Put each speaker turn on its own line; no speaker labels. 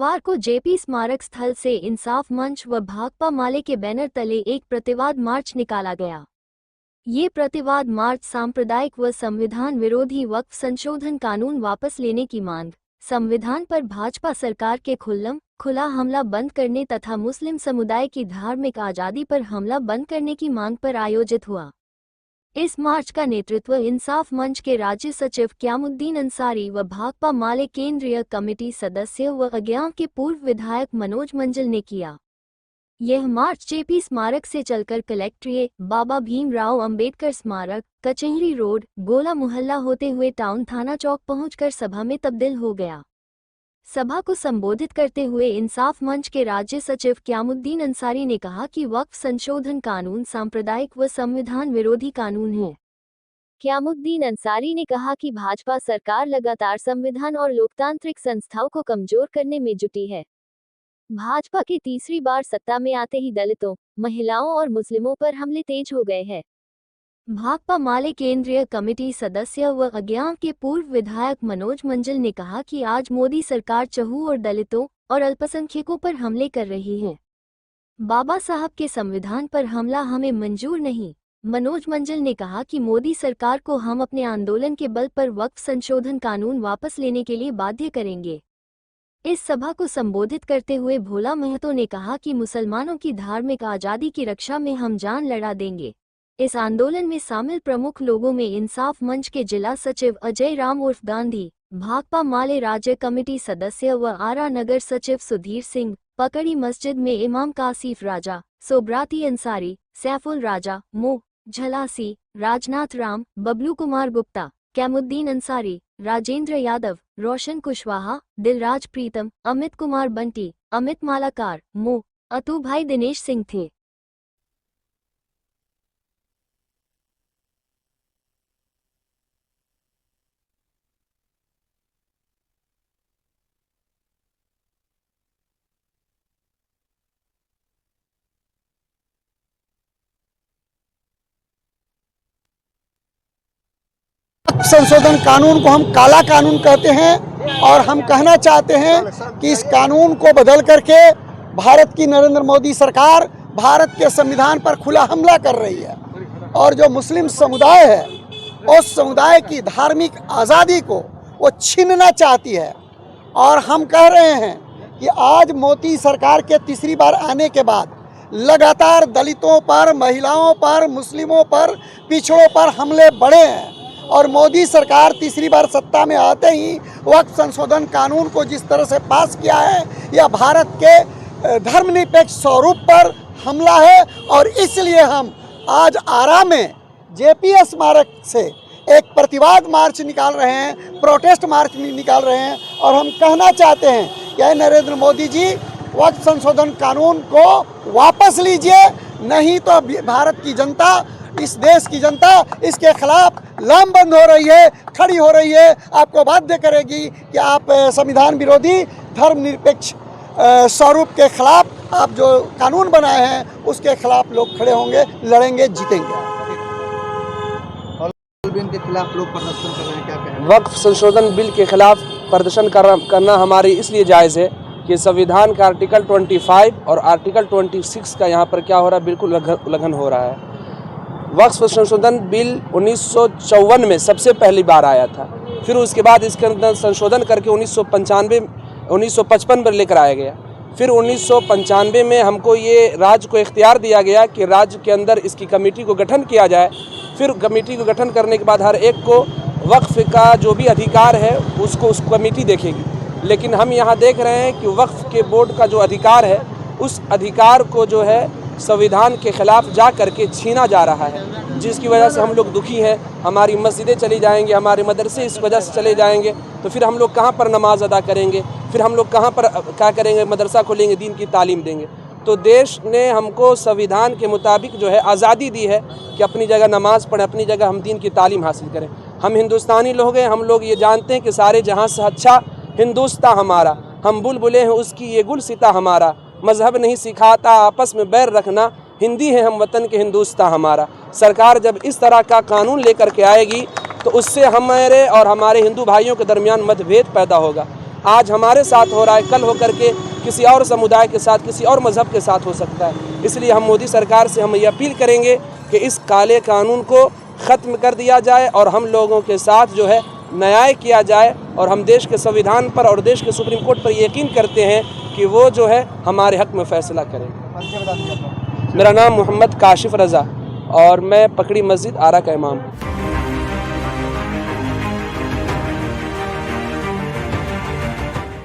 बुधवार को जेपी स्मारक स्थल से इंसाफ मंच व भाकपा माले के बैनर तले एक प्रतिवाद मार्च निकाला गया। ये प्रतिवाद मार्च सांप्रदायिक व संविधान विरोधी वक्फ संशोधन कानून वापस लेने की मांग, संविधान पर भाजपा सरकार के खुला हमला बंद करने तथा मुस्लिम समुदाय की धार्मिक आज़ादी पर हमला बंद करने की मांग पर आयोजित हुआ। इस मार्च का नेतृत्व इंसाफ मंच के राज्य सचिव क्यामुद्दीन अंसारी व भाकपा माले केंद्रीय कमेटी सदस्य व अज्ञाव के पूर्व विधायक मनोज मंजिल ने किया। यह मार्च जेपी स्मारक से चलकर कलेक्ट्रेट, बाबा भीमराव अंबेडकर स्मारक, कचहरी रोड, गोला मोहल्ला होते हुए टाउन थाना चौक पहुंचकर सभा में तब्दील हो गया। सभा को संबोधित करते हुए इंसाफ मंच के राज्य सचिव क्यामुद्दीन अंसारी ने कहा कि वक्फ संशोधन कानून सांप्रदायिक व संविधान विरोधी कानून है। क्यामुद्दीन अंसारी ने कहा कि भाजपा सरकार लगातार संविधान और लोकतांत्रिक संस्थाओं को कमजोर करने में जुटी है। भाजपा के तीसरी बार सत्ता में आते ही दलितों, महिलाओं और मुस्लिमों पर हमले तेज हो गए हैं। भाकपा माले केंद्रीय कमेटी सदस्य व अज्ञाव के पूर्व विधायक मनोज मंजिल ने कहा कि आज मोदी सरकार चहु और दलितों और अल्पसंख्यकों पर हमले कर रही है। बाबा साहब के संविधान पर हमला हमें मंजूर नहीं। मनोज मंजिल ने कहा कि मोदी सरकार को हम अपने आंदोलन के बल पर वक्फ संशोधन कानून वापस लेने के लिए बाध्य करेंगे। इस सभा को संबोधित करते हुए भोला महतो ने कहा कि मुसलमानों की धार्मिक आज़ादी की रक्षा में हम जान लड़ा देंगे। इस आंदोलन में शामिल प्रमुख लोगों में इंसाफ मंच के जिला सचिव अजय राम उर्फ गांधी, भाकपा माले राज्य कमेटी सदस्य व आरा नगर सचिव सुधीर सिंह, पकड़ी मस्जिद में इमाम कासिफ राजा, सोबराती अंसारी, सैफुल राजा, मोह झलासी, राजनाथ राम, बबलू कुमार गुप्ता, क्यामुद्दीन अंसारी, राजेंद्र यादव, रोशन कुशवाहा, दिलराज प्रीतम, अमित कुमार बंटी, अमित मालाकार, मोह अतु भाई दिनेश सिंह थे।
संशोधन कानून को हम काला कानून कहते हैं और हम कहना चाहते हैं कि इस कानून को बदल करके भारत की नरेंद्र मोदी सरकार भारत के संविधान पर खुला हमला कर रही है और जो मुस्लिम समुदाय है उस समुदाय की धार्मिक आज़ादी को वो छीनना चाहती है। और हम कह रहे हैं कि आज मोदी सरकार के तीसरी बार आने के बाद लगातार दलितों पर, महिलाओं पर, मुस्लिमों पर, पिछड़ों पर हमले बढ़े हैं और मोदी सरकार तीसरी बार सत्ता में आते ही वक्फ संशोधन कानून को जिस तरह से पास किया है यह भारत के धर्मनिरपेक्ष स्वरूप पर हमला है। और इसलिए हम आज आरा में जेपी स्मारक से एक प्रतिवाद मार्च निकाल रहे हैं, प्रोटेस्ट मार्च निकाल रहे हैं और हम कहना चाहते हैं कि नरेंद्र मोदी जी वक्फ संशोधन कानून को वापस लीजिए, नहीं तो भारत की जनता, इस देश की जनता इसके खिलाफ लामबंद हो रही है, खड़ी हो रही है, आपको बाध्य करेगी कि आप संविधान विरोधी धर्मनिरपेक्ष स्वरूप के खिलाफ आप जो कानून बनाए हैं उसके खिलाफ लोग खड़े होंगे, लड़ेंगे, जीतेंगे।
बिल के खिलाफ लोग प्रदर्शन कर रहे हैं, क्या कहें?
वक्फ संशोधन बिल के खिलाफ प्रदर्शन करना हमारी इसलिए जायज़ है कि संविधान का आर्टिकल 25 और आर्टिकल 26 का यहाँ पर क्या हो रहा है, बिल्कुल उल्लंघन हो रहा है। वक्फ संशोधन बिल 1954 में सबसे पहली बार आया था, फिर उसके बाद इसके अंदर संशोधन करके 1955 में लेकर आया गया। फिर 1995 में हमको ये राज्य को इख्तियार दिया गया कि राज्य के अंदर इसकी कमेटी को गठन किया जाए। फिर कमेटी को गठन करने के बाद हर एक को वक्फ का जो भी अधिकार है उसको उस कमेटी देखेगी। लेकिन हम यहाँ देख रहे हैं कि वक्फ के बोर्ड का जो अधिकार है उस अधिकार को जो है संविधान के खिलाफ जा करके छीना जा रहा है, जिसकी वजह से हम लोग दुखी हैं। हमारी मस्जिदें चली जाएंगी, हमारे मदरसे इस वजह से चले जाएंगे, तो फिर हम लोग कहाँ पर नमाज अदा करेंगे, फिर हम लोग कहाँ पर क्या करेंगे, मदरसा खोलेंगे, दीन की तालीम देंगे। तो देश ने हमको संविधान के मुताबिक जो है आज़ादी दी है कि अपनी जगह नमाज़ पढ़ें, अपनी जगह हम दीन की तालीम हासिल करें। हम हिंदुस्तानी लोग हैं, हम लोग ये जानते हैं कि सारे जहाँ से अच्छा हिंदुस्तान हमारा, हम बुलबुलें हैं उसकी ये गुलसिता हमारा, मज़हब नहीं सिखाता आपस में बैर रखना, हिंदी है हम वतन के हिंदुस्तान हमारा। सरकार जब इस तरह का कानून लेकर के आएगी तो उससे हमारे और हमारे हिंदू भाइयों के दरमियान मतभेद पैदा होगा। आज हमारे साथ हो रहा है, कल होकर के किसी और समुदाय के साथ, किसी और मज़हब के साथ हो सकता है। इसलिए हम मोदी सरकार से हम ये अपील करेंगे कि इस काले कानून को ख़त्म कर दिया जाए और हम लोगों के साथ जो है न्याय किया जाए। और हम देश के संविधान पर और देश के सुप्रीम कोर्ट पर यकीन करते हैं कि वो जो है हमारे हक़ में फ़ैसला करेंगे।
परिचय बता दीजिए अपना।
मेरा नाम मोहम्मद काशिफ रज़ा और मैं पकड़ी मस्जिद आरा का इमाम हूँ।